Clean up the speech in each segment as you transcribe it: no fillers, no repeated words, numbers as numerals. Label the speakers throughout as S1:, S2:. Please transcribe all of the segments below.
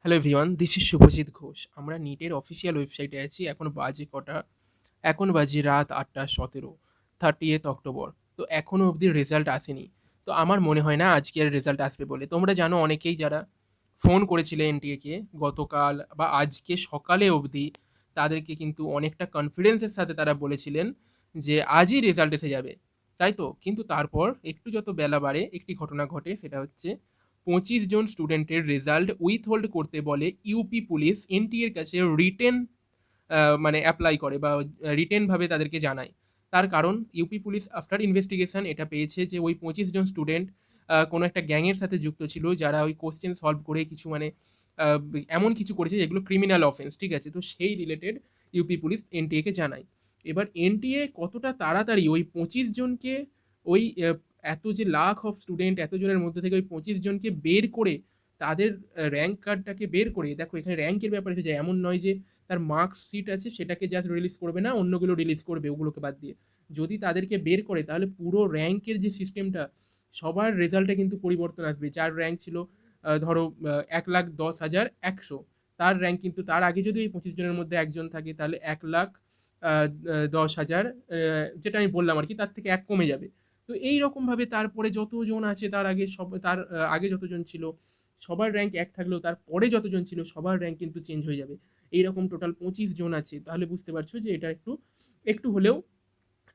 S1: Hello everyone, this is Shubhajit Ghosh. আমরা নিটের official ওয়েবসাইটে আছি। এখন বাজে কটা? এখন বাজে রাত 8:17, 30th অক্টোবর। তো এখনও অবধি রেজাল্ট আসেনি। তো আমার মনে হয় না আজকে আর রেজাল্ট আসবে বলে। তোমরা জানো অনেকেই যারা ফোন করেছিলে এনটিএকে গতকাল বা আজকে সকালে অবধি, তাদেরকে কিন্তু অনেকটা কনফিডেন্সের সাথে তারা বলেছিলেন যে আজই রেজাল্ট এসে যাবে, তাই তো? কিন্তু তারপর একটু যত বেলা বাড়ে একটি ঘটনা ঘটে, সেটা হচ্ছে 25 জন স্টুডেন্টের রেজাল্ট উইথহোল্ড করতে বলে ইউপি পুলিশ এনটিএর কাছে রিটেন মানে অ্যাপ্লাই করে বা রিটেনভাবে তাদেরকে জানায়। তার কারণ ইউপি পুলিশ আফটার ইনভেস্টিগেশন এটা পেয়েছে যে ওই 25 জন স্টুডেন্ট কোনো একটা গ্যাংয়ের সাথে যুক্ত ছিল, যারা ওই কোশ্চেন সলভ করে কিছু মানে আহ, এমন কিছু করেছে যেগুলো ক্রিমিনাল অফেন্স, ঠিক আছে? তো সেই রিলেটেড ইউপি পুলিশ এনটিএকে জানায়। এবার এনটিএ কতটা তাড়াতাড়ি ওই 25 জনকে ওই এত যে লাখ অফ স্টুডেন্ট এতজনের মধ্যে থেকে ওই 25 জনকে বের করে তাদের র্যাঙ্ক কার্ডটাকে বের করে, দেখো এখানে র্যাঙ্কের ব্যাপারে এসে যায়, এমন নয় যে তার মার্কশিট আছে সেটাকে জাস্ট রিলিজ করবে না, অন্যগুলো রিলিজ করবে ওগুলোকে বাদ দিয়ে। যদি তাদেরকে বের করে তাহলে পুরো র্যাঙ্কের যে সিস্টেমটা, সবার রেজাল্টে কিন্তু পরিবর্তন আসবে। যার র্যাঙ্ক ছিল ধরো 1,10,100, তার র্যাঙ্ক কিন্তু তার আগে যদি ওই 25 জনের মধ্যে একজন থাকে তাহলে 1,10,000, যেটা আমি বললাম আর কি, তার থেকে এক কমে যাবে। তো এই রকমভাবে তারপরে যতজন আছে তার আগে সব তার আগে যতজন ছিল সবার র্যাঙ্ক এক থাকলেও তার পরে যতজন ছিল সবার র্যাঙ্ক কিন্তু চেঞ্জ হয়ে যাবে। এইরকম টোটাল 25 জন আছে, তাহলে বুঝতে পারছো যে এটা একটু একটু হলেও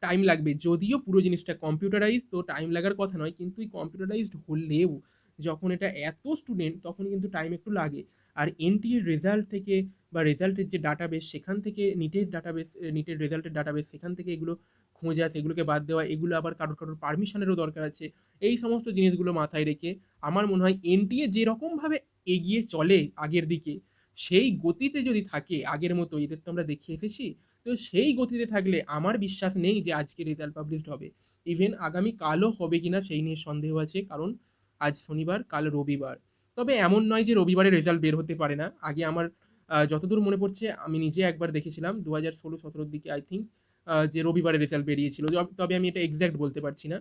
S1: টাইম লাগবে। যদিও পুরো জিনিসটা কম্পিউটারাইজ, তো টাইম লাগার কথা নয়, কিন্তু এই কম্পিউটারাইজড হলেও যখন এটা এত স্টুডেন্ট তখন কিন্তু টাইম একটু লাগে। আর এনটিএর রেজাল্ট থেকে বা রেজাল্টের যে ডাটাবেস সেখান থেকে নিটের ডাটাবেস, নিটের রেজাল্টের ডাটাবেস সেখান থেকে এগুলো খোঁজা, সেগুলোকে বাদ দেওয়া, এগুলো আবার কারোর কারোর পারমিশনেরও দরকার আছে। এই সমস্ত জিনিসগুলো মাথায় রেখে আমার মনে হয় এনটিএ যেরকমভাবে এগিয়ে চলে আগের দিকে, সেই গতিতে যদি থাকে আগের মতো, এদের তো আমরা দেখে এসেছি, তো সেই গতিতে থাকলে আমার বিশ্বাস নেই যে আজকে রেজাল্ট পাবলিশড হবে। ইভেন আগামী কালও হবে কিনা সেই নিয়ে সন্দেহ আছে, কারণ আজ শনিবার, কাল রবিবার। তবে এমন নয় যে রবিবারে রেজাল্ট বের হতে পারে না। আগে আমার যতদূর মনে পড়ছে আমি নিজে একবার দেখেছিলাম 2016-17 দিকে, আই থিঙ্ক, যে রবিবারে রেজাল্ট বেরিয়েছিল। তবে আমি এটা এক্স্যাক্ট বলতে পারছি না।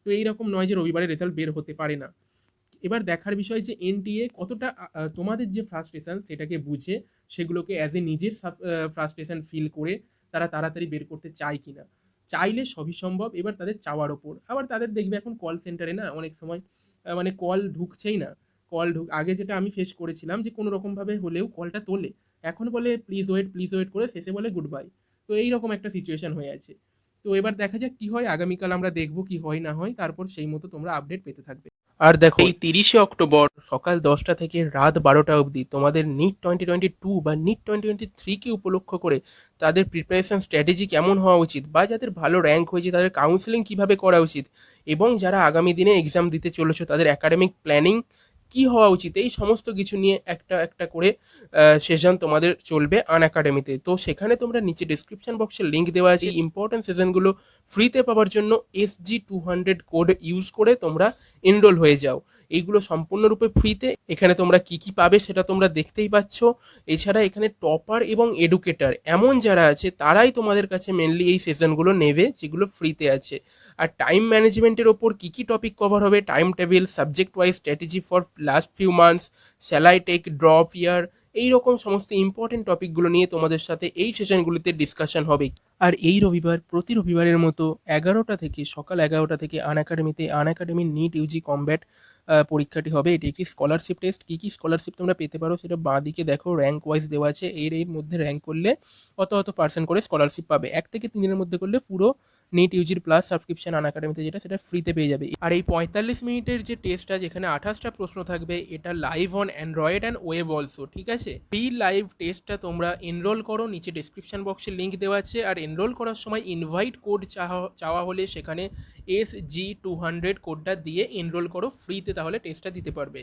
S1: তো এইরকম নয় যে রবিবারে রেজাল্ট বের হতে পারে না। এবার দেখার বিষয় যে এনটিএ কতটা তোমাদের যে ফ্রাস্ট্রেশন সেটাকে বুঝে সেগুলোকে অ্যাজ এ নিজের ফ্রাস্ট্রেশন ফিল করে তারা তাড়াতাড়ি বের করতে চায় কিনা। চাইলে সবই সম্ভব, এবার তাদের চাওয়ার ওপর। আবার তাদের দেখবে এখন কল সেন্টারে না অনেক সময় মানে কল ঢুকছেই না। আগে যেটা আমি ফেস করেছিলাম যে কোনো রকমভাবে হলেও কলটা তোলে, এখন বলে প্লিজ ওয়েট করে শেষে বলে গুড বাই। তো এইরকম একটা সিচুয়েশন হয়ে আছে। তো এবার দেখা যাক কি হয়, আগামীকাল আমরা দেখবো কি হয় না হয়, তারপর সেই মতো তোমরা আপডেট পেতে থাকবে। আর দেখো এই 30শে অক্টোবর সকাল 10টা থেকে রাত 12টা অবধি তোমাদের নিট 2022 বা নিট 2023 কে উপলক্ষ করে তাদের প্রিপারেশন স্ট্র্যাটেজি কেমন হওয়া উচিত, বা যাদের ভালো র্যাঙ্ক হয়েছে তাদের কাউন্সেলিং কিভাবে করা উচিত, এবং যারা আগামী দিনে এক্সাম দিতে চলেছে তাদের একাডেমিক প্ল্যানিং কি হওয়া উচিত, এই সমস্ত কিছু নিয়ে একটা একটা করে সেশন তোমাদের চলবে আনএকাডেমিতে। তো সেখানে তোমরা নিচে ডিসক্রিপশন বক্সে লিঙ্ক দেওয়া আছে, এই ইম্পর্টেন্ট সেশনগুলো ফ্রিতে পাওয়ার জন্য SG200 কোড ইউজ করে তোমরা এনরোল হয়ে যাও। এইগুলো সম্পূর্ণরূপে ফ্রিতে। এখানে তোমরা কি কি পাবে সেটা তোমরা দেখতেই পাচ্ছ। এছাড়া এখানে টপার এবং এডুকেটার এমন যারা আছে তারাই তোমাদের কাছে মেনলি এই সেশনগুলো নেবে যেগুলো ফ্রিতে আছে। আর টাইম ম্যানেজমেন্টের ওপর কি কি টপিক কভার হবে, time table, subject wise strategy for last few months, shall I take drop year, এইরকম সমস্ত ইম্পর্টেন্ট টপিকগুলো নিয়ে তোমাদের সাথে এই সেশনগুলিতে ডিসকাশন হবে। আর এই রবিবার, প্রতি রবিবারের মতো 11টা থেকে, সকাল 11টা থেকে আনএকাডেমির নিট কমব্যাট পরীক্ষাটি হবে। এটি একটি স্কলারশিপ টেস্ট। কী কী স্কলারশিপ তোমরা পেতে পারো সেটা বাঁ দিকে দেখো, র্যাঙ্ক ওয়াইজ দেওয়া আছে। এর মধ্যে র্যাঙ্ক করলে অত পার্সেন্ট করে স্কলারশিপ পাবে। 1 থেকে 3 মধ্যে করলে পুরো নিট প্লাস সাবস্ক্রিপশন আনএকাডেমিতে যেটা, সেটা ফ্রিতে পেয়ে যাবে। আর এই 45 মিনিটের যে টেস্টটা, যেখানে 28টা প্রশ্ন থাকবে, এটা live on Android and web also, ঠিক আছে? এই লাইভ টেস্টটা তোমরা এনরোল করো, নিচে ডিসক্রিপশন বক্সে লিঙ্ক দেওয়া আছে। আর এনরোল করার সময় ইনভাইট কোড চাওয়া হলে সেখানে SG200 কোডটা দিয়ে এনরোল করো ফ্রিতে, তাহলে টেস্টটা দিতে পারবে।